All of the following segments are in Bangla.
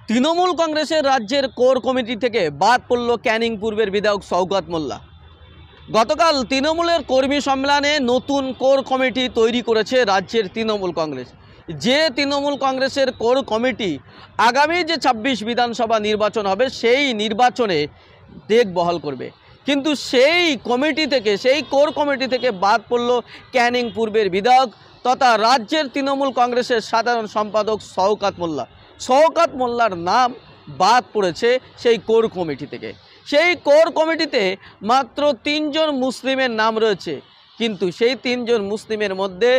তৃণমূল কংগ্রেসের রাজ্যের কোর কমিটি থেকে বাদ পড়ল ক্যানিং পূর্বের বিধায়ক শওকত মোল্লা। গতকাল তৃণমূলের কর্মী সম্মেলনে নতুন কোর কমিটি তৈরি করেছে রাজ্যের তৃণমূল কংগ্রেস। যে তৃণমূল কংগ্রেসের কোর কমিটি আগামী যে ২৬ বিধানসভা নির্বাচন হবে সেই নির্বাচনে দেখবহাল করবে, কিন্তু সেই কোর কমিটি থেকে বাদ পড়ল ক্যানিং পূর্বের বিধায়ক তথা রাজ্যের তৃণমূল কংগ্রেসের সাধারণ সম্পাদক শওকত মোল্লা। শওকত মোল্লার নাম বাদ পড়েছে সেই কোর কমিটি থেকে। সেই কোর কমিটিতে মাত্র ৩ জন মুসলিমের নাম রয়েছে, কিন্তু সেই ৩ জন মুসলিমের মধ্যে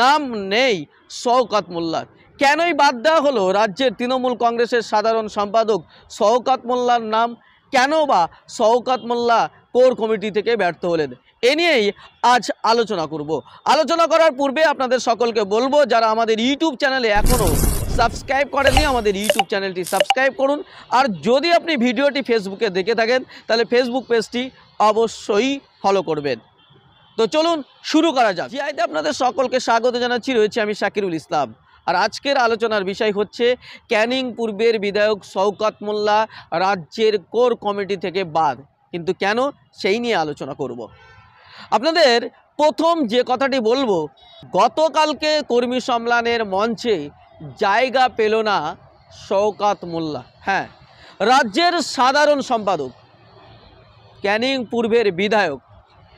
নাম নেই শওকত মোল্লার। কেনই বাদ দেওয়া হলো রাজ্যের তৃণমূল কংগ্রেসের সাধারণ সম্পাদক শওকত মোল্লার নাম? কেন বা শওকত মোল্লা কোর কমিটি থেকে ব্যর্থ হলেন? এ নিয়েই আজ আলোচনা করব। আলোচনা করার পূর্বে আপনাদের সকলকে বলবো, যারা আমাদের ইউটিউব চ্যানেলে এখনও সাবস্ক্রাইব করেননি আমাদের ইউটিউব চ্যানেলটি সাবস্ক্রাইব করুন। আর যদি আপনি ভিডিওটি ফেসবুকে দেখে থাকেন তাহলে ফেসবুক পেজটি অবশ্যই ফলো করবেন। তো চলুন শুরু করা যাক। জিআইতে আপনাদের সকলকে স্বাগত জানাচ্ছি, রয়েছে আমি শাকিরুল ইসলাম। আর আজকের আলোচনার বিষয় হচ্ছে ক্যানিং পূর্বের বিধায়ক শওকত মোল্লা রাজ্যের কোর কমিটি থেকে বাদ, কিন্তু কেন সেই নিয়ে আলোচনা করব। আপনাদের প্রথম যে কথাটি বলবো, গতকালকে কর্মী সম্মেলনের মঞ্চে জায়গা পেল না শওকত মোল্লা। হ্যাঁ, রাজ্যের সাধারণ সম্পাদক, ক্যানিং পূর্বের বিধায়ক,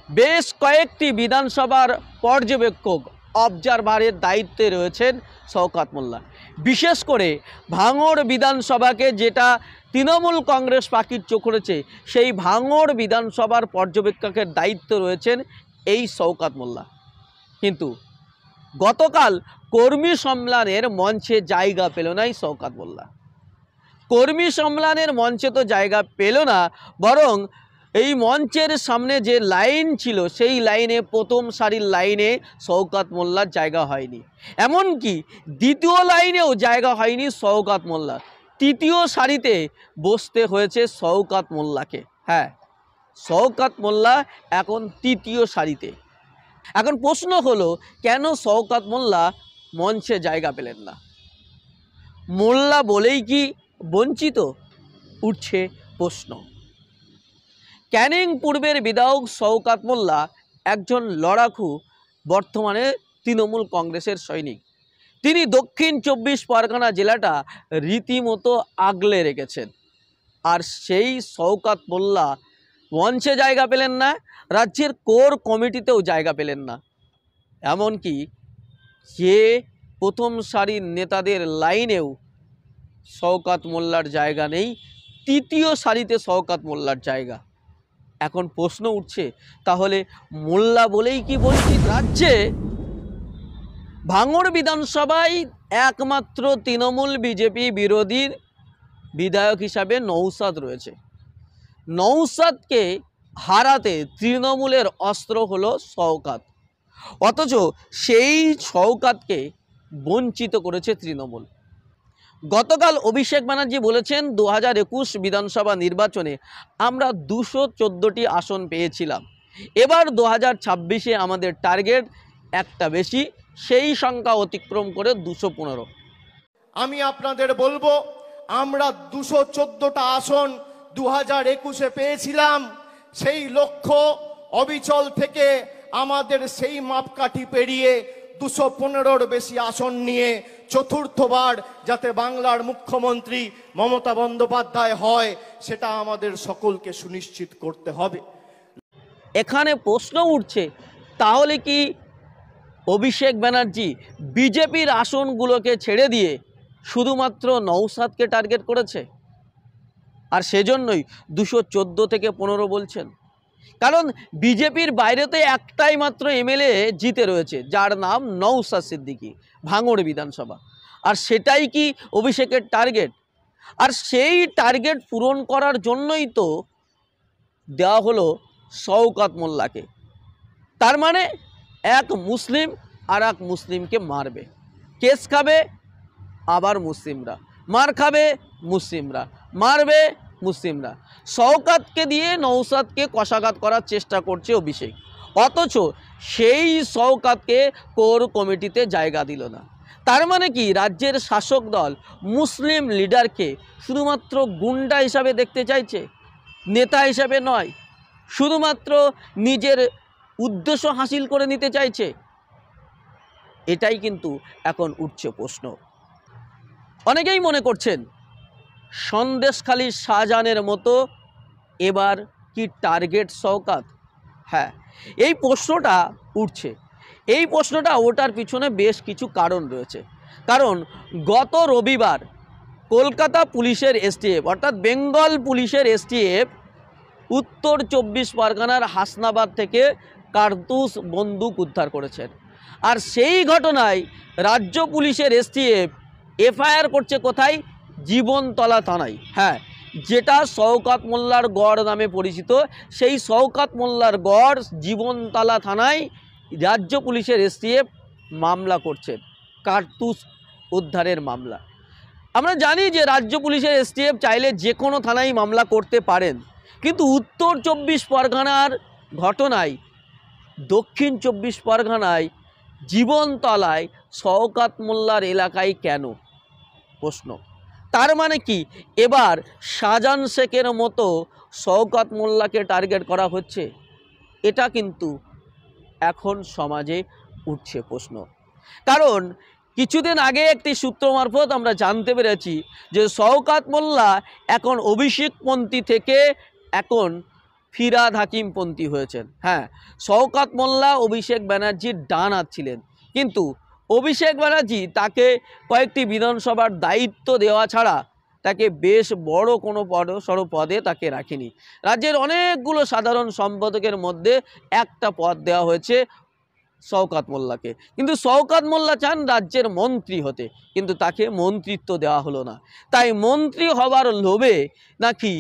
বেশ কয়েকটি বিধানসভার পর্যবেক্ষক অবজারভারের দায়িত্বে রয়েছেন শওকত মোল্লা। বিশেষ করে ভাঙড় বিধানসভাকে যেটা তৃণমূল কংগ্রেস পাখির চোখ করেছে, সেই ভাঙড় বিধানসভার পর্যবেক্ষকের দায়িত্ব রয়েছেন এই শওকত মোল্লা। কিন্তু গতকাল কর্মী সম্মেলনের মঞ্চে জায়গা পেল না এই শওকত মোল্লা। কর্মী সম্মেলনের মঞ্চে তো জায়গা পেল না, বরং এই মঞ্চের সামনে যে লাইন ছিল সেই লাইনে, প্রথম সারির লাইনে শওকত মোল্লার জায়গা হয়নি। এমনকি দ্বিতীয় লাইনেও জায়গা হয়নি শওকত মোল্লা। তৃতীয় সারিতে বসতে হয়েছে শওকত মোল্লাকে। হ্যাঁ, শওকত মোল্লা এখন তৃতীয় সারিতে। এখন প্রশ্ন হলো, কেন শওকত মোল্লা মঞ্চে জায়গা পেলেন না? মোল্লা বলেই কি বঞ্চিত? উঠছে প্রশ্ন। ক্যানিং পূর্বের বিধায়ক শওকত মোল্লা একজন লড়াকু বর্তমানে তৃণমূল কংগ্রেসের সৈনিক। তিনি দক্ষিণ ২৪ পরগনা জেলাটা রীতিমতো আগলে রেখেছেন। আর সেই শওকত মোল্লা মঞ্চে জায়গা পেলেন না, রাজ্যের কোর কমিটিতেও জায়গা পেলেন না। এমনকি যে প্রথম সারির নেতাদের লাইনেও শওকত মোল্লার জায়গা নেই, তৃতীয় সারিতে শওকত মোল্লার জায়গা। এখন প্রশ্ন উঠছে, তাহলে মোল্লা বলেই কি বঞ্চিত? রাজ্যে ভাঙড় বিধানসভায় একমাত্র তৃণমূল বিজেপি বিরোধী বিধায়ক হিসাবে নওশাদ রয়েছে। নওশাদকে হারাতে তৃণমূলের অস্ত্র হলো শওকত, অথচ সেই শওকতকে বঞ্চিত করেছে তৃণমূল। গতকাল অভিষেক ব্যানার্জি বলেছেন ২০২১ বিধানসভা নির্বাচনে আমরা ২১৪টি আসন পেয়েছিলাম, এবার ২০২৬-এ আমাদের টার্গেট একটা বেশি, সেই সংখ্যা অতিক্রম করে ২১৫। আমি আপনাদের বলবো, আমরা ২১৪টা আসন ২০২১-এ পেয়েছিলাম। সেই লক্ষ্য অবিচল থেকে আমাদের সেই মাপকাঠি পেরিয়ে ২১৫-র বেশি আসন নিয়ে চতুর্থবার যাতে বাংলার মুখ্যমন্ত্রী মমতা বন্দ্যোপাধ্যায় হয়, সেটা আমাদের সকলকে সুনিশ্চিত করতে হবে। এখানে প্রশ্ন উঠছে, তাহলে কি অভিষেক ব্যানার্জি বিজেপির আসনগুলোকে ছেড়ে দিয়ে শুধুমাত্র নওশাদকে টার্গেট করেছে? আর সেজন্যই ২১৪ থেকে ১৫ বলছেন। কারণ বিজেপির বাইরেতে একটাই মাত্র এমএলএ জিতে রয়েছে, যার নাম নওশাদ সিদ্দিকী, ভাঙড় বিধানসভা। আর সেটাই কি অভিষেকের টার্গেট? আর সেই টার্গেট পূরণ করার জন্যই তো দেওয়া হলো শওকত মোল্লাকে। তার মানে এক মুসলিম আর এক মুসলিমকে মারবে, কেস খাবে আবার মুসলিমরা, মার খাবে মুসলিমরা, মারবে মুসলিমরা। শওকতকে দিয়ে নওশাদকে কষাঘাত করার চেষ্টা করছে অভিষেক, অথচ সেই শওকতকে কোর কমিটিতে জায়গা দিল না। তার মানে কি রাজ্যের শাসক দল মুসলিম লিডারকে শুধুমাত্র গুন্ডা হিসাবে দেখতে চাইছে, নেতা হিসাবে নয়, শুধুমাত্র নিজের উদ্দেশ্য হাসিল করে নিতে চাইছে? এটাই কিন্তু এখন উঠছে প্রশ্ন। অনেকেই মনে করছেন সন্দেশখালীর শাহজাহানের মতো এবার কি টার্গেট শওকত? হ্যাঁ, এই প্রশ্নটা উঠছে। এই প্রশ্নটা ওটার পিছনে বেশ কিছু কারণ রয়েছে। কারণ গত রবিবার কলকাতা পুলিশের এসটিএফ অর্থাৎ বেঙ্গল পুলিশের এসটিএফ উত্তর 24 পরগনার হাসনাবাদ থেকে কার্তুজ বন্দুক উদ্ধার করেছেন। আর সেই ঘটনায় রাজ্য পুলিশের এসটিএফ এফআইআর করছে কোথায়? জীবনতলা থানায়। হ্যাঁ, যেটা শওকত মোল্লার গড় নামে পরিচিত, সেই শওকত মোল্লার গড় জীবনতলা থানায় রাজ্য পুলিশের এসটিএফ মামলা করছেন, কার্তুজ উদ্ধারের মামলা। আমরা জানি যে রাজ্য পুলিশের এসটিএফ চাইলে যে কোনো থানায় মামলা করতে পারেন, কিন্তু উত্তর 24 পরগনার ঘটনায় দক্ষিণ 24 পরগনায় জীবনতলায় শওকত মোল্লার এলাকায় কেন? প্রশ্ন। তার মানে কি এবার শাহজাহান শেখের মতো শওকত মোল্লাকে টার্গেট করা হচ্ছে? এটা কিন্তু এখন সমাজে উঠছে প্রশ্ন। কারণ কিছুদিন আগে একটি সূত্র মারফত আমরা জানতে পেরেছি যে শওকত মোল্লা এখন অভিষেকপন্থী থেকে এখন ফিরহাদ হাকিমপন্থী হয়েছেন। হ্যাঁ, শওকত মোল্লা অভিষেক ব্যানার্জির ডান হাত ছিলেন, কিন্তু অভিষেক ব্যানার্জি তাকে কয়েকটি বিধানসভার দায়িত্ব দেওয়া ছাড়া তাকে বেশ বড় কোনো পদে তাকে রাখেনি। রাজ্যের অনেকগুলো সাধারণ সম্পাদকের মধ্যে একটা পদ দেওয়া হয়েছে শওকত মোল্লাকে, কিন্তু শওকত মোল্লা চান রাজ্যের মন্ত্রী হতে, কিন্তু তাকে মন্ত্রিত্ব দেওয়া হলো না। তাই মন্ত্রী হবার লোভে নাকি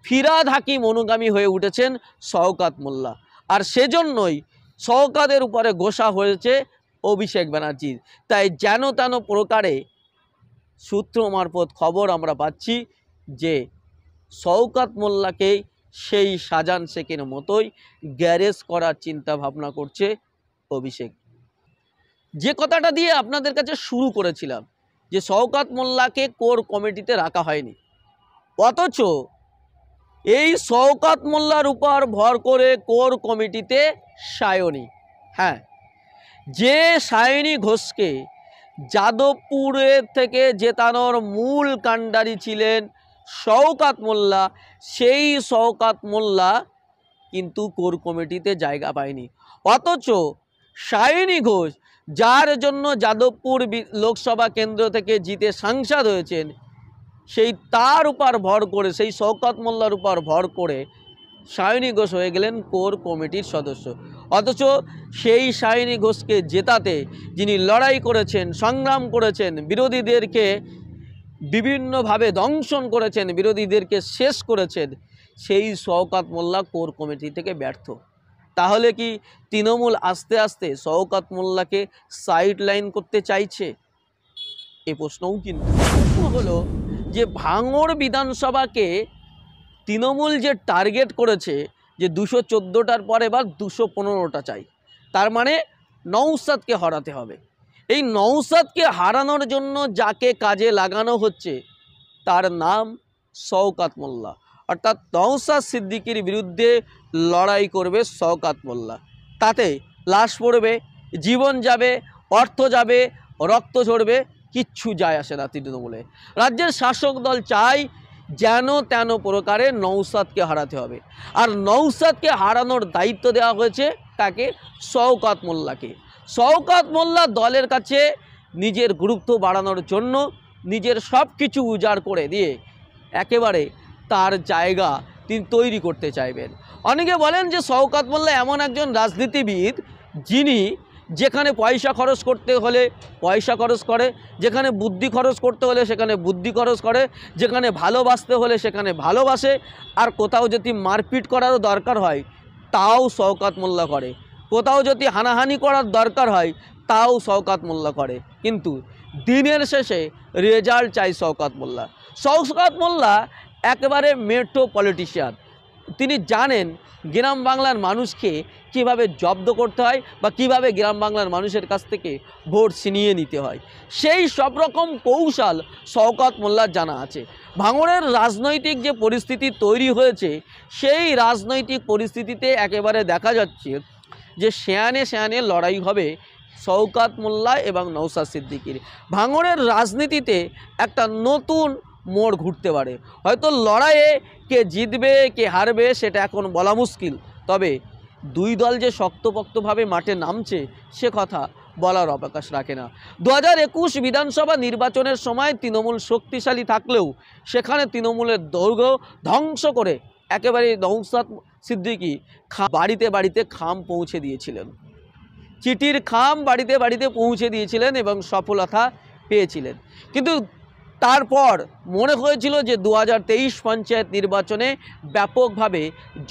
ফিরহাদ হাকিম অনুগামী হয়ে উঠেছেন শওকত মোল্লা, আর সেজন্যই শওকতের উপরে গোসা হয়েছে অভিষেক ব্যানার্জির। তাই যেন তেন প্রকারে সূত্র মারফত খবর আমরা পাচ্ছি যে শওকত মোল্লাকে সেই শাহজাহান শেখের মতোই গ্যারেজ করার চিন্তা ভাবনা করছে অভিষেক। যে কথাটা দিয়ে আপনাদের কাছে শুরু করেছিলাম যে শওকত মোল্লাকে কোর কমিটিতে রাখা হয়নি, অথচ এই শওকত মোল্লার উপর ভর করে কোর কমিটিতে সায়নী। হ্যাঁ, যে সায়নী ঘোষকে যাদবপুরের থেকে জেতানোর মূল কাণ্ডারি ছিলেন শওকত মোল্লা, সেই শওকত মোল্লা কিন্তু কোর কমিটিতে জায়গা পায়নি। অথচ সায়নী ঘোষ, যার জন্য যাদবপুর লোকসভা কেন্দ্র থেকে জিতে সাংসদ হয়েছেন, সেই তার উপর ভর করে, সেই শওকত মোল্লার উপর ভর করে সায়নী ঘোষ হয়ে গেলেন কোর কমিটির সদস্য। অথচ সেই সায়নী ঘোষকে জেতাতে যিনি লড়াই করেছেন, সংগ্রাম করেছেন, বিরোধীদেরকে বিভিন্নভাবে দংশন করেছেন, বিরোধীদেরকে শেষ করেছেন, সেই শওকত মোল্লা কোর কমিটি থেকে ব্যর্থ। তাহলে কি তৃণমূল আস্তে আস্তে শওকত মোল্লাকে সাইড লাইন করতে চাইছে? এই প্রশ্নও কিন্তু হলো যে ভাঙড় বিধানসভাকে তৃণমূল যে টার্গেট করেছে যে 214টার পর এবার 215টা চাই, তার মানে নওশাদকে হারাতে হবে। এই নওশাদকে হারানোর জন্য যাকে কাজে লাগানো হচ্ছে তার নাম শওকত মোল্লা, অর্থাৎ নওশাদ সিদ্দিকীর বিরুদ্ধে লড়াই করবে শওকত মোল্লা। তাতে লাশ পড়বে, জীবন যাবে, অর্থ যাবে, রক্ত ঝরবে, কিচ্ছু যায় আসে না তৃণমূলে। রাজ্যের শাসক দল চায় যেন তেন প্রকারে নওশাদকে হারাতে হবে, আর নওশাদকে হারানোর দায়িত্ব দেওয়া হয়েছে তাকে শওকত মোল্লাকে। শওকত মোল্লা দলের কাছে নিজের গুরুত্ব বাড়ানোর জন্য নিজের সব কিছু উজাড় করে দিয়ে একেবারে তার জায়গা তিনি তৈরি করতে চাইবেন। অনেকে বলেন যে শওকত মোল্লা এমন একজন রাজনীতিবিদ যিনি যেখানে পয়সা খরচ করতে হলে পয়সা খরচ করে, যেখানে বুদ্ধি খরচ করতে হলে সেখানে বুদ্ধি খরচ করে, যেখানে ভালোবাসতে হলে সেখানে ভালোবাসে, আর কোথাও যদি মারপিট করারও দরকার হয় তাও শওকত মোল্লা করে, কোথাও যদি হানাহানি করার দরকার হয় তাও শওকত মোল্লা করে। কিন্তু দিনের শেষে রেজাল্ট চাই শওকত মোল্লা। শওকত মোল্লা একেবারে মেট্রো পলিটিশিয়ান, তিনি জানেন গ্রাম বাংলার মানুষকে কিভাবে জব্দ করতে হয় বা কিভাবে গ্রাম বাংলার মানুষের কাছ থেকে ভোট ছিনিয়ে নিতে হয়, সেই সব রকম কৌশল শওকত মোল্লার জানা আছে। ভাঙড়ের রাজনৈতিক যে পরিস্থিতি তৈরি হয়েছে, সেই রাজনৈতিক পরিস্থিতিতে একেবারে দেখা যাচ্ছে যে সেয়ানে সেয়ানে লড়াই হবে শওকত মোল্লা এবং নওশাদ সিদ্দিকীর। ভাঙড়ের রাজনীতিতে একটা নতুন মোড় ঘুরতে পারে। হয়তো লড়াইয়ে কে জিতবে কে হারবে সেটা এখন বলা মুশকিল, তবে দুই দল যে শক্তপোক্তভাবে মাঠে নামছে সে কথা বলার অবকাশ রাখে না। 2021 বিধানসভা নির্বাচনের সময় তৃণমূল শক্তিশালী থাকলেও সেখানে তৃণমূলের দৈর্ঘ্য ধ্বংস করে একেবারে নওশাদ সিদ্দিকী বাড়িতে বাড়িতে খাম পৌঁছে দিয়েছিলেন, চিঠির খাম বাড়িতে বাড়িতে পৌঁছে দিয়েছিলেন এবং সফলতা পেয়েছিলেন। কিন্তু তারপর মনে হয়েছিল যে 2023 পঞ্চায়েত নির্বাচনে ব্যাপকভাবে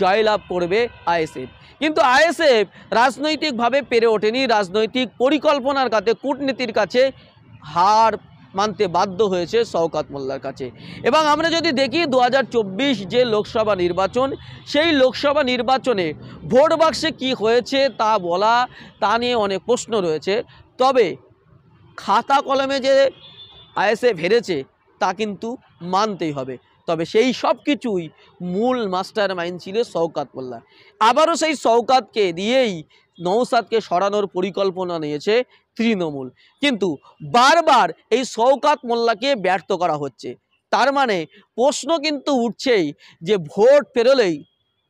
জয়লাভ করবে আইএসএফ, কিন্তু আইএসএফ রাজনৈতিকভাবে পেরে ওঠেনি। রাজনৈতিক পরিকল্পনার কাছে, কূটনীতির কাছে হার মানতে বাধ্য হয়েছে শওকত মোল্লার কাছে। এবং আমরা যদি দেখি 2024 যে লোকসভা নির্বাচন, সেই লোকসভা নির্বাচনে ভোট বাক্সে কী হয়েছে তা নিয়ে অনেক প্রশ্ন রয়েছে। তবে খাতা কলমে যে আইএসএফ হেরেছে তা কিন্তু মানতেই হবে। তবে সেই সব কিছুই মূল মাস্টার মাইন্ড ছিল শওকত মোল্লা। আবারও সেই শওকতকে দিয়েই নওশাদকে সরানোর পরিকল্পনা নিয়েছে তৃণমূল, কিন্তু বারবার এই শওকত মোল্লাকে ব্যর্থ করা হচ্ছে। তার মানে প্রশ্ন কিন্তু উঠছেই যে ভোট পেরোলেই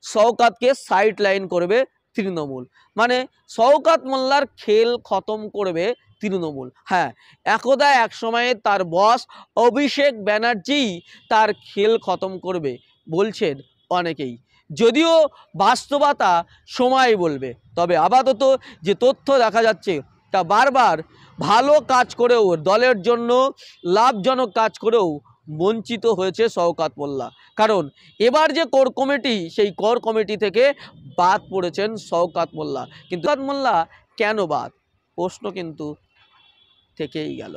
শওকতকে সাইড লাইন করবে তৃণমূল, মানে শওকত মোল্লার খেল খতম করবে তৃণমূল। হ্যাঁ, একদা এক সময়ে তার বস অভিষেক ব্যানার্জি তার খেল খতম করবে বলছেন অনেকেই, যদিও বাস্তবতা সময় বলবে। তবে আপাতত যে তথ্য দেখা যাচ্ছে তা বারবার ভালো কাজ করেও, দলের জন্য লাভজনক কাজ করেও বঞ্চিত হয়েছে শওকত মোল্লা। কারণ এবার যে কোর কমিটি, সেই কোর কমিটি থেকে বাদ পড়েছেন শওকত মোল্লা। কিন্তু শওকত মোল্লা কেন বাদ, প্রশ্ন কিন্তু থেকেই গেল।